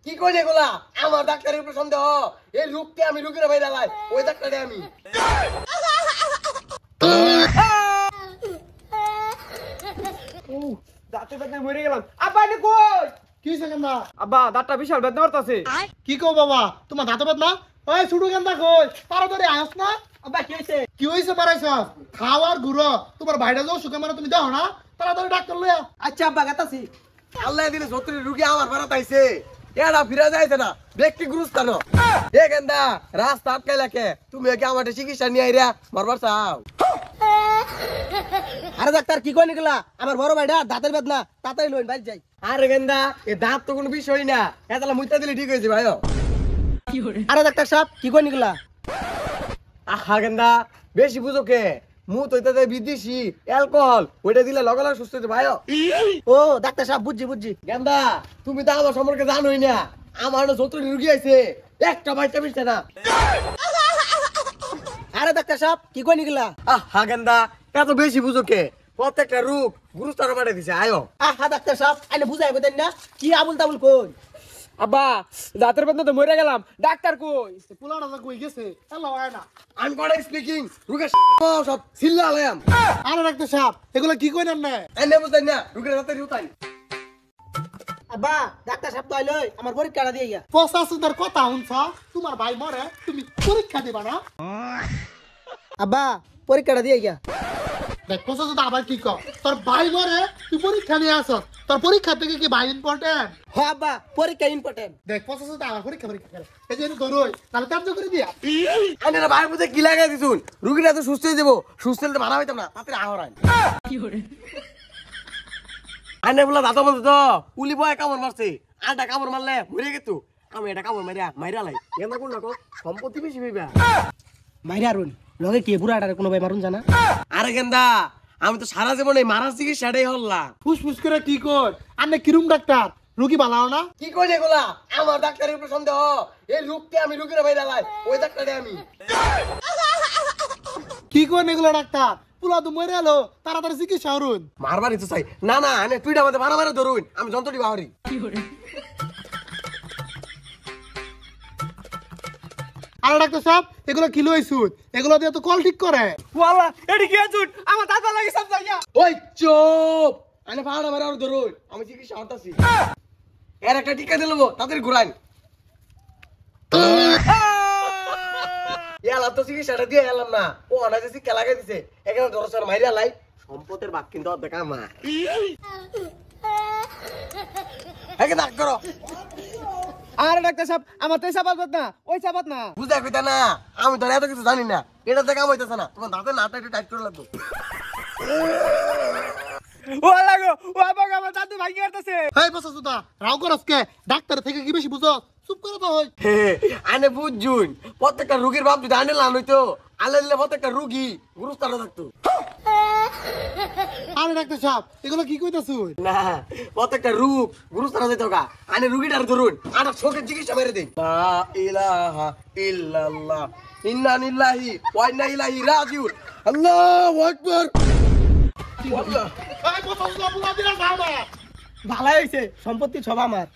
কি কই এগুলা? আমার ডাক্তারের উপর সন্দেহ। এই রোগকে আমি রোগীর বাইরে লাই। ওই ডাক্তারে আমি। দাঁতে ব্যথায় মরে গেলাম। আব্বা এটা কই? কি হইছে কেন্দা? আব্বা দাঁতটা বিশাল ব্যথা করতেছে। কি কও বাবা? তোমার দাঁত বেদনা? ওই ছুটু কেন্দা কই? তাড়াতাড়ি আস না। আব্বা কি হইছে? কি হইছে মারাইছস? খাওয়ার গুড়ো তোমার ভাইটা যাও সুখে মারা তুমি দাও না? তাড়াতাড়ি ডাক্তার লইয়া। আচ্ছা আব্বা গাতাছি। আল্লাহ দিলে সত্তরের রুগী আমার বাড়াতে আইছে। এরা ফিরে যাইছে না। ব্যক্তি গুরুস্থান। এ গেন্দা রাস্তা আটকাই লাগে। তুমি কি আমার চিকিৎসা নিয়ে আইরা মারবার চাও? আরে ডাক্তার কি কই নিকলা? আমার বড় ভাইটা দাঁতের বেদনা, তাড়াতাড়ি লইন বাইরে যাই। আরে গেন্দা এ দাঁত তো কোনো বিষয় না। এতলা মুইতা দিলে ঠিক হয়েছে ভাইও। আরে ডাক্তার সাহেব কি কই নিকলা? আহা গেন্দা বেশি বুঝো কে? মু তো এটা বিদেশি অ্যালকোহল ওইটা দিলে লগে লগে সুস্থ হইতে ভাইও। ও ডাক্তার সাহেব বুঝছি। গেন্দা তুমি তো আমার সম্পর্কে জানোই না। আমার যতটি রুগী আইছে একটা বাইটা মিশছে না। আরে ডাক্তার সাহেব কি কই নিকলা? আহা গেন্দা এত বেশি বুঝো কে? প্রত্যেকটা রোগ গুরুস্থানে পাঠিয়ে দিছে আয়ো। আহা ডাক্তার সাহেব আইনে বুঝাই কইতেন না কি আবুল তাবুল কই? আব্বা দাঁতের বেদনা তো মরে গেলাম। ডাক্তার কই? পোলাটা তো কই গেছে? আল্লাহ হয় না। আমি কড়া স্পিকিং রুগের সব সিল্লা আলাম। আরে ডাক্তার সাহেব এগুলা কি কইলেন না? এনে বুঝতেন না রুগের তাড়াতাড়ি উঠাই। আব্বা ডাক্তার সাহেব তো আইলই আমার পরীক্ষাটা দিয়ে গিয়া। পচা সুদার কথা শুনছ? তোমার ভাই মরে তুমি পরীক্ষা দিবা না? আব্বা পরীক্ষাটা দিয়ে গিয়া। দেখ পচা সুদা আবার কি কর? তোর ভাই মরে তুই পরীক্ষা নিয়ে আসছ। তোর পরীক্ষা থেকে কি ভাই ইম্পর্টেন্ট? হ আব্বা পরীক্ষা ইম্পর্টেন্ট। দেখ পচা সুদা আবার পরীক্ষা করে। এই যে ধরোই তাহলে কার্য করে দিয়া। আনে না ভাই বুঝে কি লাগাই দিছুন। রুগীরা তো সুস্থ হয়ে যাবো। সুস্থ হলে মারা হইতাম না। তাড়াতাড়ি আহরান। আনে বলা দাদা বলতো তো উলি বয় কামড় মারছে। আটা কামড় মারলে মরে গেতো। আমি এটা কামড় মাইরা লাই। এমন কোন না সম্পত্তি বেশি পাইবা। মাইরা রুন লগে কি বুড়াটার কোনো ভাই মারুন জানা? আরে গেন্দা আমি তো সারা জীবনে মারা চিকিৎসাটাই হল্লাম। ফুসফুস করে কি কর? আনে কিরম ডাক্তার? রোগী ভালো না? কি কই এগুলা? আমার ডাক্তারের উপর সন্দেহ। এই রোগকে আমি রুগীর বাইরে লাই। ওই ডাক্তারে আমি। কি করেন এগুলো ডাক্তার? পুলা তো মরে এলো তাড়াতাড়ি চিকিৎসা করুন। মারবারই তো চাই। না না আনে তুইটা আমাদের মারা ধরুন। আমি যন্ত্রটি বাহারি। আরে ডাক্তার সাহেব এগুলো কি লইছুন? এগুলো দিয়ে তো কল ঠিক করে। ওয়াল্লাহ এডি কি আছুন? আমার দাদা লাগি সব যাইয়া। ওই চুপ! আনে পাহাড়া মারা ধরুন। আমি চিকিৎসা হতাছি। এর একটা টিকা দিলবো তাদের ঘুরান। এলাম তো চিকিৎসাটা দিয়ে এলাম না। ও অনাজে শিক্ষা লাগাই দিছে। এখানে দরকার মাইরা লাই। সম্পদের বাক কিন্তু অর্ধেক আমার। একে দাগ করো। আরে ডাক্তার সাহেব আমার তো চাপাত না ওই চাপাত না। বুঝা কইতা না। আমি তো এত কিছু জানি না। এটা তো কাম হইতেছে না। তোমার দাঁতের নাটা একটু টাইট করে লাগতো। ও লাগো ও বাবা আমার দাদু ভাঙি আসতেছে। হেই বসা সুদা রাও করস কে? ডাক্তার থেকে কি বেশি বুঝো? চুপ করে তো হই। আনে বুঝুন প্রত্যেকটা রুগীর বাপ যদি আনে লান হইতো আলে দিলে প্রত্যেকটা রুগী গুরুস্থানে থাকতো। আরে ডাক্তার সাহেব এগুলো কি কইতাছুন? না প্রত্যেকটা রোগ গুরুস্থানে যেতে গা। আনে রুগীটার ধরুন আটা শোকের চিকিৎসা মেরে দিন। লা ইলাহা ইল্লাল্লাহ ইন্না লিল্লাহি ওয়া ইন্না ইলাইহি রাজিউন। আল্লাহু আকবার। এই বসা সুদা পুলা দিলা যাও না। ভালো হইছে সম্পত্তি সব আমার।